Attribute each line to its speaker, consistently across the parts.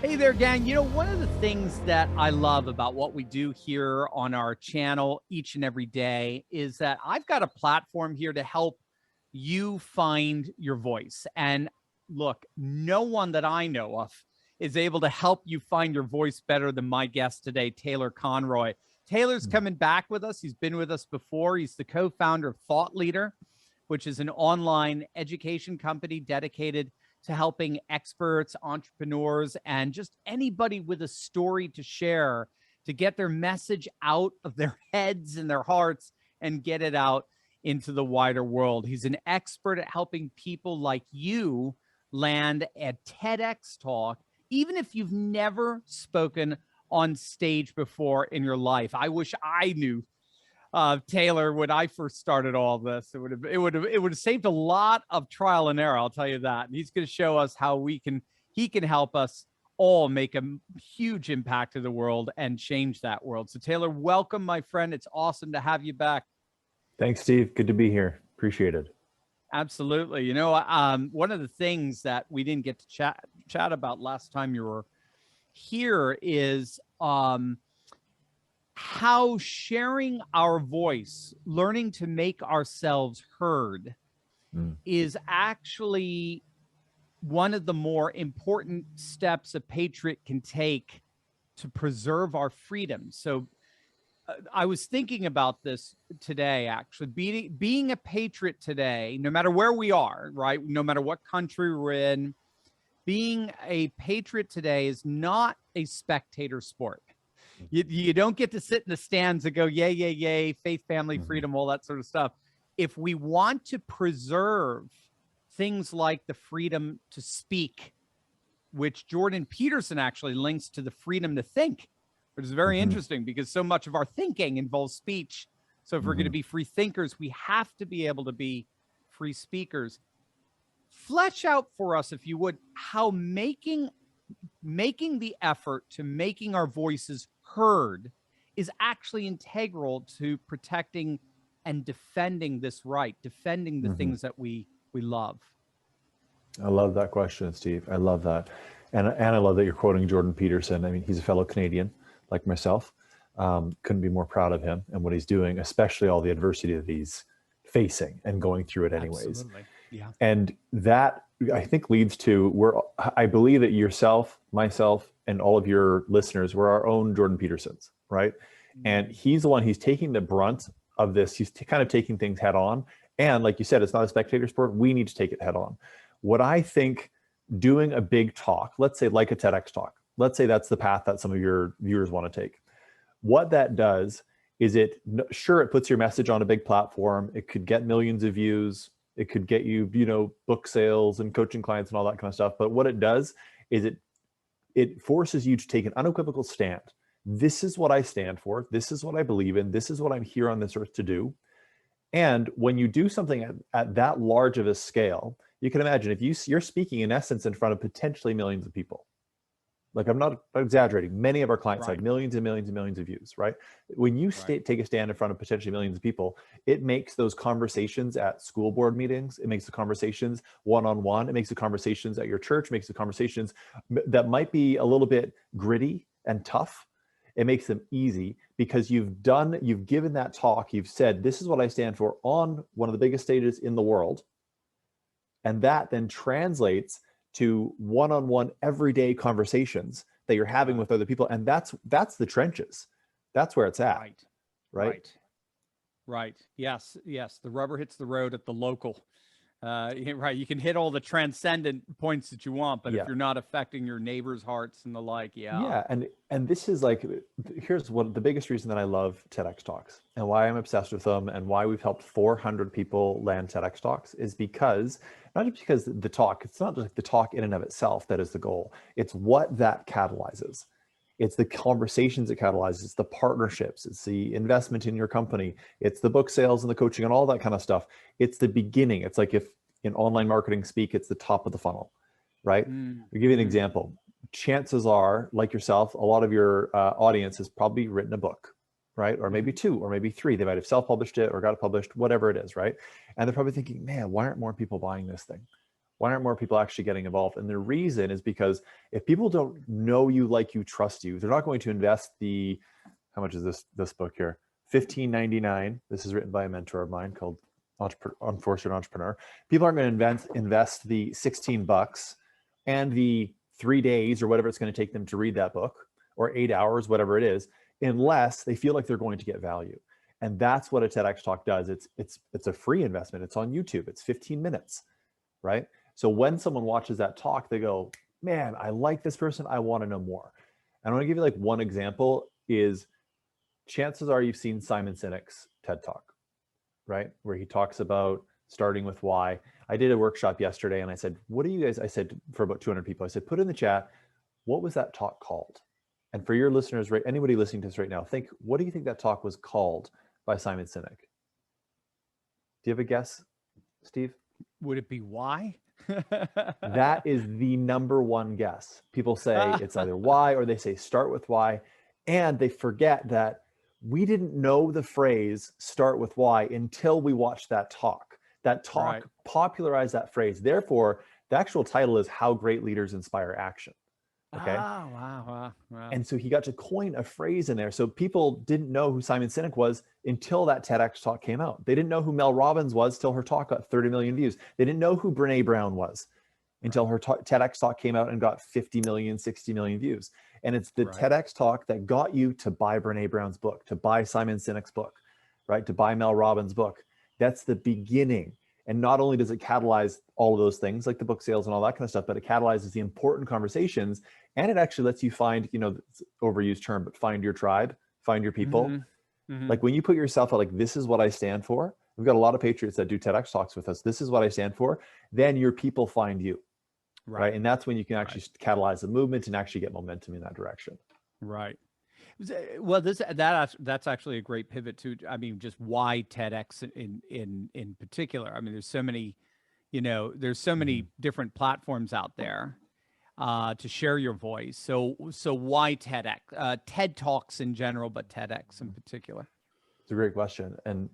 Speaker 1: Hey there, gang. One of the things that I love about what we do here on our channel each and every day is that I've got a platform here to help you find your voice. And look, no one that I know of is able to help you find your voice better than my guest today, Taylor Conroy. Taylor's coming back with us. He's been with us before. He's the co-founder of Thought Leader, which is an online education company dedicated to helping experts, entrepreneurs, and just anybody with a story to share to get their message out of their heads and their hearts and get it out into the wider world. He's an expert at helping people like you land a TEDx talk, even if you've never spoken on stage before in your life. I wish I knew Taylor when I first started all this. It would have saved a lot of trial and error, I'll tell you that. And he's going to show us how he can help us all make a huge impact to the world and change that world. So Taylor, welcome, my friend. It's awesome to have you back.
Speaker 2: Thanks, Steve. Good to be here. Appreciate it.
Speaker 1: Absolutely. One of the things that we didn't get to chat about last time you were here is how sharing our voice, learning to make ourselves heard, is actually one of the more important steps a patriot can take to preserve our freedom. So I was thinking about this today, actually. Being a patriot today, no matter where we are, right? No matter what country we're in, being a patriot today is not a spectator sport. You don't get to sit in the stands and go, yay, yay, yay, faith, family, freedom, all that sort of stuff. If we want to preserve things like the freedom to speak, which Jordan Peterson actually links to the freedom to think, which is very interesting because so much of our thinking involves speech. So if we're going to be free thinkers, we have to be able to be free speakers. Flesh out for us, if you would, how making the effort to making our voices heard is actually integral to protecting and defending this right, defending the things that we love.
Speaker 2: I love that question, Steve. I love that. And I love that you're quoting Jordan Peterson. I mean, he's a fellow Canadian like myself. Couldn't be more proud of him and what he's doing, especially all the adversity that he's facing and going through it anyways.
Speaker 1: Absolutely. Yeah.
Speaker 2: And that, I think, leads to I believe that yourself, myself, and all of your listeners were our own Jordan Petersons, right? And he's the one, he's taking the brunt of this. He's kind of taking things head on. And like you said, it's not a spectator sport. We need to take it head on. What I think doing a big talk, let's say like a TEDx talk, let's say that's the path that some of your viewers want to take. What that does is it puts your message on a big platform. It could get millions of views. It could get you, book sales and coaching clients and all that kind of stuff. But what it does is it forces you to take an unequivocal stand. This is what I stand for. This is what I believe in. This is what I'm here on this earth to do. And when you do something at that large of a scale, you can imagine if you're speaking in essence in front of potentially millions of people. Like, I'm not exaggerating. Many of our clients have millions and millions and millions of views, right? When you take a stand in front of potentially millions of people, it makes those conversations at school board meetings, it makes the conversations one-on-one, it makes the conversations at your church, makes the conversations that might be a little bit gritty and tough, it makes them easy because you've given that talk, you've said, this is what I stand for on one of the biggest stages in the world. And that then translates to one-on-one everyday conversations that you're having with other people. And that's the trenches. That's where it's at.
Speaker 1: Right. Yes. The rubber hits the road at the local. Right. You can hit all the transcendent points that you want, but if you're not affecting your neighbors' hearts and the like,
Speaker 2: Yeah. And this is here's the biggest reason that I love TEDx talks and why I'm obsessed with them and why we've helped 400 people land TEDx talks is because, not just because it's not just the talk in and of itself that is the goal. It's what that catalyzes. It's the conversations it catalyzes, it's the partnerships, it's the investment in your company, it's the book sales and the coaching and all that kind of stuff. It's the beginning. It's like if in online marketing speak, it's the top of the funnel, right? I'll give you an example. Chances are, like yourself, a lot of your audience has probably written a book, right? Or maybe 2, or maybe 3. They might have self-published it or got it published, whatever it is, right? And they're probably thinking, man, why aren't more people buying this thing? Why aren't more people actually getting involved? And the reason is because if people don't know you, like you, trust you, they're not going to invest the, how much is this book here? $15.99. This is written by a mentor of mine called Unfortunate Entrepreneur. People aren't going to invest the $16 and the 3 days or whatever it's going to take them to read that book, or 8 hours, whatever it is, unless they feel like they're going to get value. And that's what a TEDx talk does. It's a free investment. It's on YouTube. It's 15 minutes, right? So when someone watches that talk, they go, man, I like this person. I want to know more. And I want to give you like one example is, chances are you've seen Simon Sinek's TED Talk, right? Where he talks about starting with why. I did a workshop yesterday and I said, what do you guys, I said for about 200 people, I said, put in the chat, what was that talk called? And for your listeners, right, anybody listening to this right now, think, what do you think that talk was called by Simon Sinek? Do you have a guess, Steve?
Speaker 1: Would it be why?
Speaker 2: That is the number one guess. People say it's either why, or they say start with why. And they forget that we didn't know the phrase start with why until we watched that talk. That talk popularized that phrase. Therefore, the actual title is How Great Leaders Inspire Action. Okay.
Speaker 1: Oh, wow.
Speaker 2: And so he got to coin a phrase in there. So people didn't know who Simon Sinek was until that TEDx talk came out. They didn't know who Mel Robbins was till her talk got 30 million views. They didn't know who Brene Brown was until her TEDx talk came out and got 50 million, 60 million views. And it's the TEDx talk that got you to buy Brene Brown's book, to buy Simon Sinek's book, right? To buy Mel Robbins' book. That's the beginning. And not only does it catalyze all of those things like the book sales and all that kind of stuff, but it catalyzes the important conversations. And it actually lets you find, you know, overused term, but find your tribe, find your people. Like when you put yourself out, like, this is what I stand for. We've got a lot of patriots that do TEDx talks with us. This is what I stand for. Then your people find you. Right. And that's when you can actually catalyze the movement and actually get momentum in that direction.
Speaker 1: Right. Well, that's actually a great pivot to, I mean, just why TEDx in particular. I mean, there's so many, you know, there's so many different platforms out there to share your voice. So why TEDx? TED Talks in general, but TEDx in particular.
Speaker 2: It's a great question. And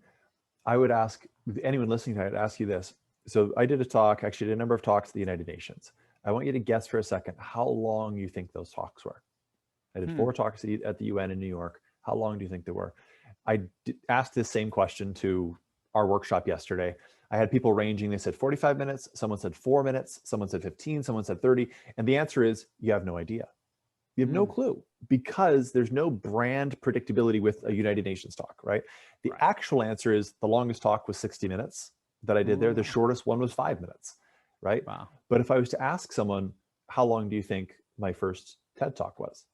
Speaker 2: I would ask anyone listening to it, I'd ask you this. So I did a talk, actually did a number of talks at the United Nations. I want you to guess for a second how long you think those talks were. I did 4 talks at the UN in New York. How long do you think they were? I asked this same question to our workshop yesterday. I had people ranging. They said 45 minutes. Someone said 4 minutes. Someone said 15. Someone said 30. And the answer is you have no idea. You have no clue, because there's no brand predictability with a United Nations talk, right? The actual answer is the longest talk was 60 minutes that I did there. The shortest one was 5 minutes, right?
Speaker 1: Wow.
Speaker 2: But if I was to ask someone, how long do you think my first TED talk was?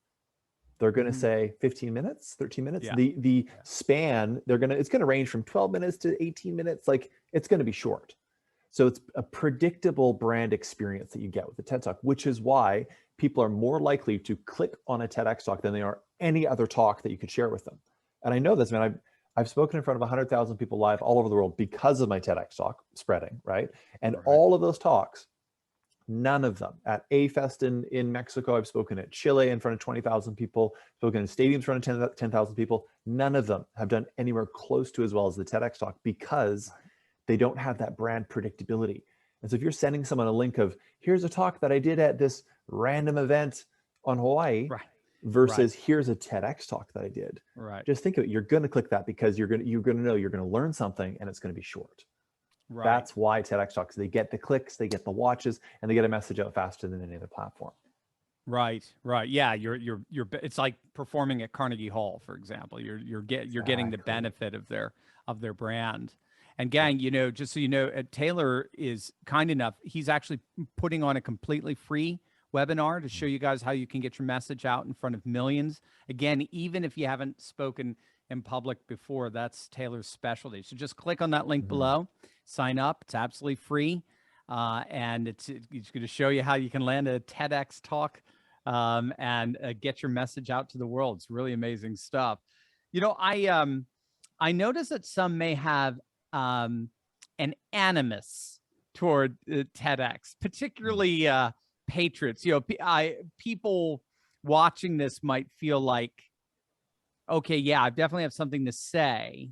Speaker 2: They're going to say 15 minutes, 13 minutes. The span, it's going to range from 12 minutes to 18 minutes. Like, it's going to be short. So it's a predictable brand experience that you get with the TED Talk, which is why people are more likely to click on a TEDx talk than they are any other talk that you could share with them. And I know this, man. I've spoken in front of 100,000 people live all over the world because of my TEDx talk spreading, right? And all of those talks, none of them at A-Fest in Mexico. I've spoken at Chile in front of 20,000 people, spoken in stadiums in front of 10,000 people. None of them have done anywhere close to as well as the TEDx talk, because they don't have that brand predictability. And so if you're sending someone a link of, here's a talk that I did at this random event on Hawaii, versus here's a TEDx talk that I did. Just think of it. You're going to click that because you're going to know you're going to learn something, and it's going to be short. That's why TEDx talks, they get the clicks, they get the watches, and they get a message out faster than any other platform.
Speaker 1: Right. Yeah, you're it's like performing at Carnegie Hall, for example. You're getting the benefit of their brand. And gang, you know, just so you know, Taylor is kind enough. He's actually putting on a completely free webinar to show you guys how you can get your message out in front of millions. Again, even if you haven't spoken in public before, that's Taylor's specialty. So just click on that link below, sign up. It's absolutely free. And it's going to show you how you can land a TEDx talk and get your message out to the world. It's really amazing stuff. You know, I noticed that some may have an animus toward TEDx, particularly patriots. You know, people watching this might feel like, okay, yeah, I definitely have something to say,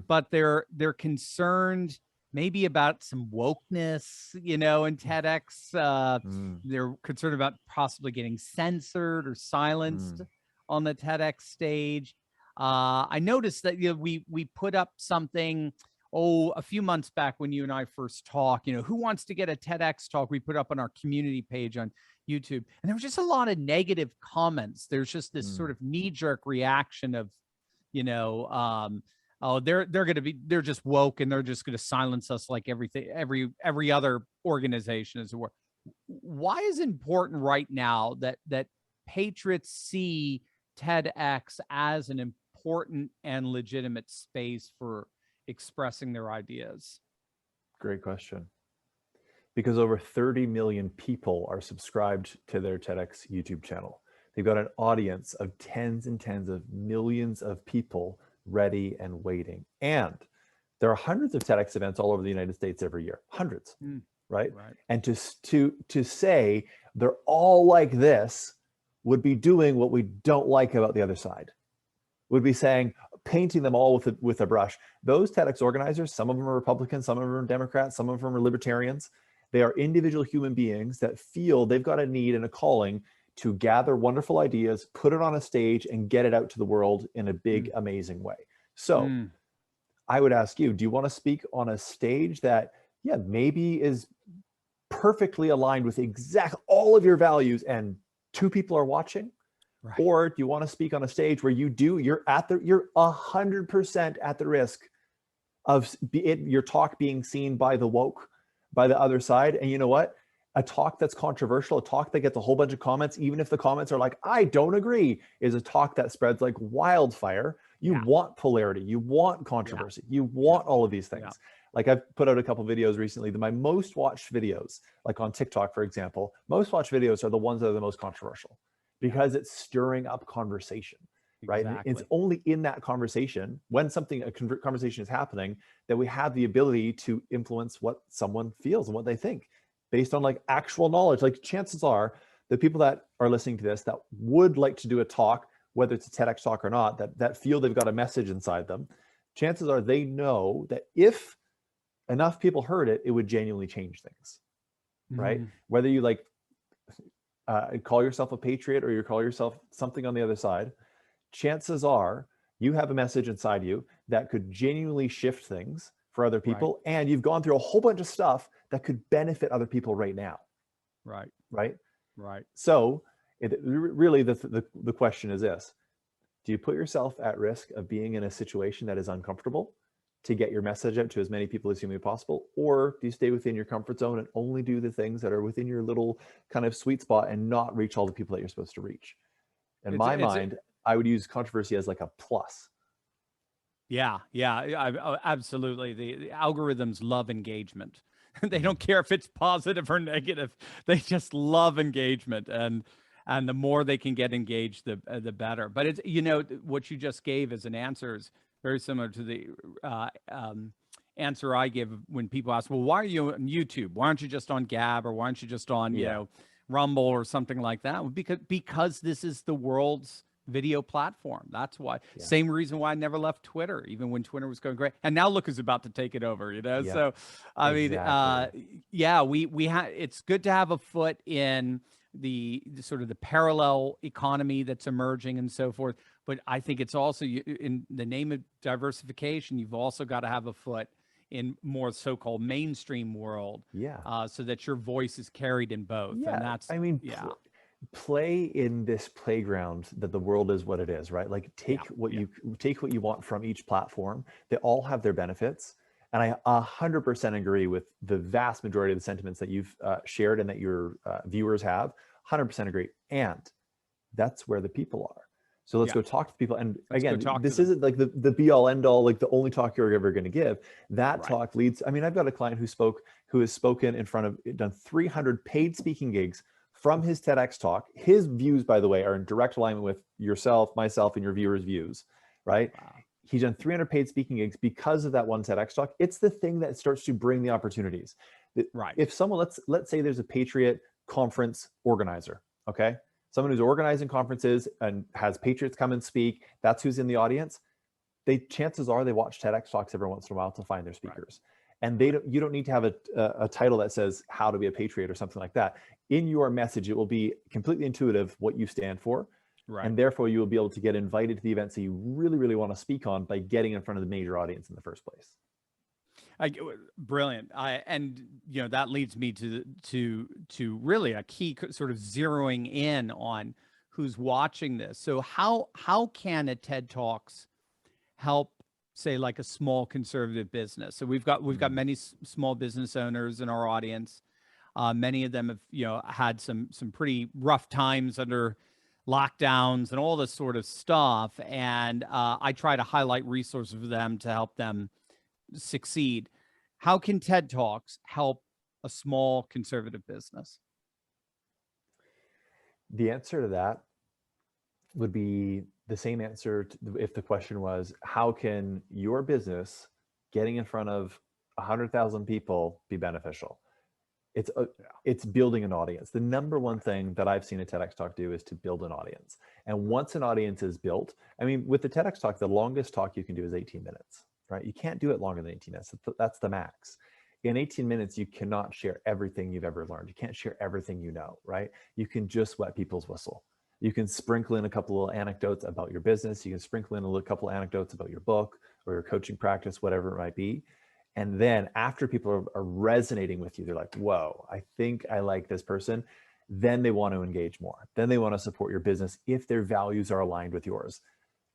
Speaker 1: but they're concerned maybe about some wokeness, you know, in TEDx. They're concerned about possibly getting censored or silenced on the TEDx stage. I noticed that, you know, we put up something, a few months back when you and I first talked, you know, who wants to get a TEDx talk? We put up on our community page on YouTube, and there was just a lot of negative comments. There's just this sort of knee-jerk reaction of, you know, oh, they're just woke and they're just going to silence us like every other organization is. Why is it important right now that patriots see TEDx as an important and legitimate space for expressing their ideas?
Speaker 2: Great question. Because over 30 million people are subscribed to their TEDx YouTube channel. They've got an audience of tens and tens of millions of people ready and waiting. And there are hundreds of TEDx events all over the United States every year, hundreds, right? And to say they're all like this would be doing what we don't like about the other side, would be saying, painting them all with a brush. Those TEDx organizers, some of them are Republicans, some of them are Democrats, some of them are libertarians. They are individual human beings that feel they've got a need and a calling to gather wonderful ideas, put it on a stage, and get it out to the world in a big, amazing way. So I would ask you, do you want to speak on a stage that, maybe is perfectly aligned with all of your values and 2 people are watching? Right. Or do you want to speak on a stage where you're 100% at the risk of your talk being seen by the woke, by the other side? And you know what? A talk that's controversial, a talk that gets a whole bunch of comments, even if the comments are like, I don't agree, is a talk that spreads like wildfire. You want polarity, you want controversy, you want all of these things. Like I've put out a couple videos recently that my most watched videos, like on TikTok, for example, most watched videos are the ones that are the most controversial because it's stirring up conversation, right? And it's only in that conversation, when a conversation is happening, that we have the ability to influence what someone feels and what they think based on like actual knowledge. Like chances are the people that are listening to this that would like to do a talk, whether it's a TEDx talk or not, that feel they've got a message inside them, chances are they know that if enough people heard it, it would genuinely change things, right? Whether you like call yourself a patriot or you call yourself something on the other side, chances are you have a message inside you that could genuinely shift things for other people. And you've gone through a whole bunch of stuff that could benefit other people right now. Right. So really the question is this: do you put yourself at risk of being in a situation that is uncomfortable to get your message out to as many people as humanly possible? Or do you stay within your comfort zone and only do the things that are within your little kind of sweet spot and not reach all the people that you're supposed to reach? In my mind, I would use controversy as like a plus.
Speaker 1: Absolutely. The algorithms love engagement. They don't care if it's positive or negative. They just love engagement, and the more they can get engaged, the better. But it's, you know, what you just gave as an answer is very similar to the answer I give when people ask, well, why are you on YouTube? Why aren't you just on Gab, or why aren't you just on, you know, Rumble or something like that? Because this is the world's video platform. That's why. Same reason why I never left Twitter, even when Twitter was going great. And now look who's about to take it over, you know? So, I mean, we have, it's good to have a foot in the sort of the parallel economy that's emerging and so forth. But I think it's also, in the name of diversification, you've also got to have a foot in more so-called mainstream world, so that your voice is carried in both. And that's, I mean,
Speaker 2: play in this playground that the world is what it is, right? Like take what you want from each platform. They all have their benefits. And I 100% agree with the vast majority of the sentiments that you've shared and that your viewers have. 100% agree. And that's where the people are. So let's go talk to people. And again, this isn't like the be all end all, like the only talk you're ever going to give. That talk leads. I mean, I've got a client who has spoken in front of, done 300 paid speaking gigs from his TEDx talk. His views, by the way, are in direct alignment with yourself, myself, and your viewers' views, right? Wow. He's done 300 paid speaking gigs because of that one TEDx talk. It's the thing that starts to bring the opportunities. If someone, let's say there's a Patriot conference organizer, okay? Someone who's organizing conferences and has patriots come and speak, that's who's in the audience. Chances are they watch TEDx talks every once in a while to find their speakers. And you don't need to have a title that says how to be a patriot or something like that. In your message, it will be completely intuitive what you stand for. Right. And therefore you will be able to get invited to the events that you really, really want to speak on by getting in front of the major audience in the first place.
Speaker 1: Brilliant. And you know, that leads me to really a key sort of zeroing in on who's watching this. So how can a TED Talks help, say, like a small conservative business? So we've got many small business owners in our audience. Many of them have, you know, had some pretty rough times under lockdowns and all this sort of stuff. And I try to highlight resources for them to help them succeed. How can TED Talks help a small conservative business?
Speaker 2: The answer to that would be the same answer if the question was, how can your business getting in front of 100,000 people be beneficial? It's building an audience. The number one thing that I've seen a TEDx talk do is to build an audience. And once an audience is built, I mean, with the TEDx talk, the longest talk you can do is 18 minutes, right? You can't do it longer than 18 minutes. That's the max. In 18 minutes, you cannot share everything you've ever learned. You can't share everything you know, right? You can just wet people's whistle. You can sprinkle in a couple of anecdotes about your business. You can sprinkle in a couple of anecdotes about your book or your coaching practice, whatever it might be. And then after people are resonating with you, they're like, whoa, I think I like this person. Then they want to engage more. Then they want to support your business if their values are aligned with yours,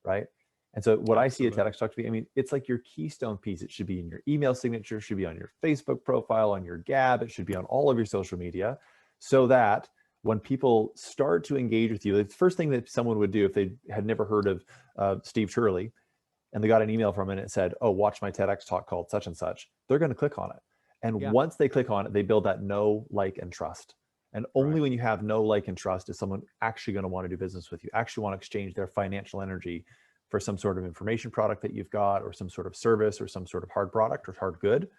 Speaker 2: right? And so what Absolutely. I see a TEDx talk to be, I mean, it's like your keystone piece. It should be in your email signature, should be on your Facebook profile, on your Gab. It should be on all of your social media, so that when people start to engage with you, the first thing that someone would do if they had never heard of Steve Turley, and they got an email from him and it said, oh, watch my TEDx talk called such and such, they're going to click on it. And once they click on it, they build that know, like, and trust. And only when you have know, like, and trust is someone actually going to want to do business with you, actually want to exchange their financial energy for some sort of information product that you've got, or some sort of service, or some sort of hard product or hard good,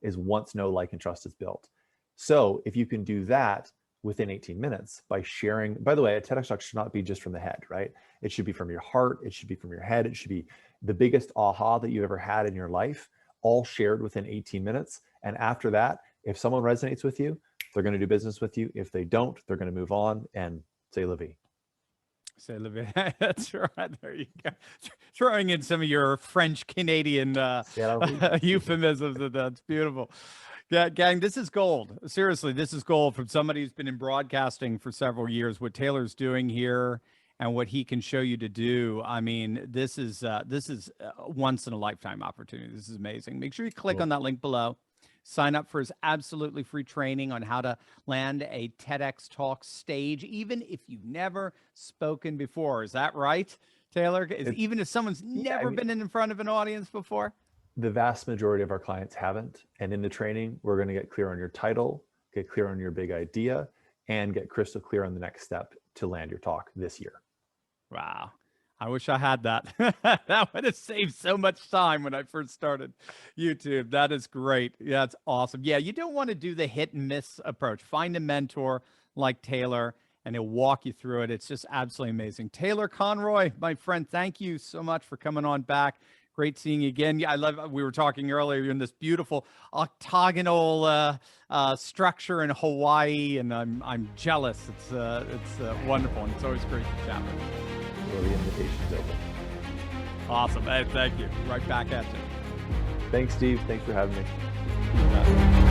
Speaker 2: is once know, like, and trust is built. So if you can do that within 18 minutes by sharing, by the way, a TEDx talk should not be just from the head, right? It should be from your heart. It should be from your head. It should be the biggest aha that you've ever had in your life, all shared within 18 minutes. And after that, if someone resonates with you, they're going to do business with you. If they don't, they're going to move on and say la vie.
Speaker 1: Say la vie. That's right. There you go. Throwing in some of your French Canadian euphemisms. That's beautiful. Yeah, gang, this is gold. Seriously, this is gold from somebody who's been in broadcasting for several years. What Taylor's doing here and what he can show you to do. I mean, this is a once in a lifetime opportunity. This is amazing. Make sure you click on that link below. Sign up for his absolutely free training on how to land a TEDx talk stage, even if you've never spoken before. Is that right, Taylor? Even if someone's never been in front of an audience before?
Speaker 2: The vast majority of our clients haven't. And in the training, we're going to get clear on your title, get clear on your big idea, and get crystal clear on the next step to land your talk this year.
Speaker 1: Wow. I wish I had that. That would have saved so much time when I first started YouTube. That is great. Yeah, that's awesome. Yeah, you don't want to do the hit and miss approach. Find a mentor like Taylor, and he'll walk you through it. It's just absolutely amazing. Taylor Conroy, my friend, thank you so much for coming on back. Great seeing you again. Yeah, I love, we were talking earlier, you're in this beautiful octagonal structure in Hawaii, and I'm jealous. It's wonderful, and it's always great to chat with you.
Speaker 2: Well, the invitation's open.
Speaker 1: Awesome. Hey, thank you. Right back at you.
Speaker 2: Thanks, Steve. Thanks for having me.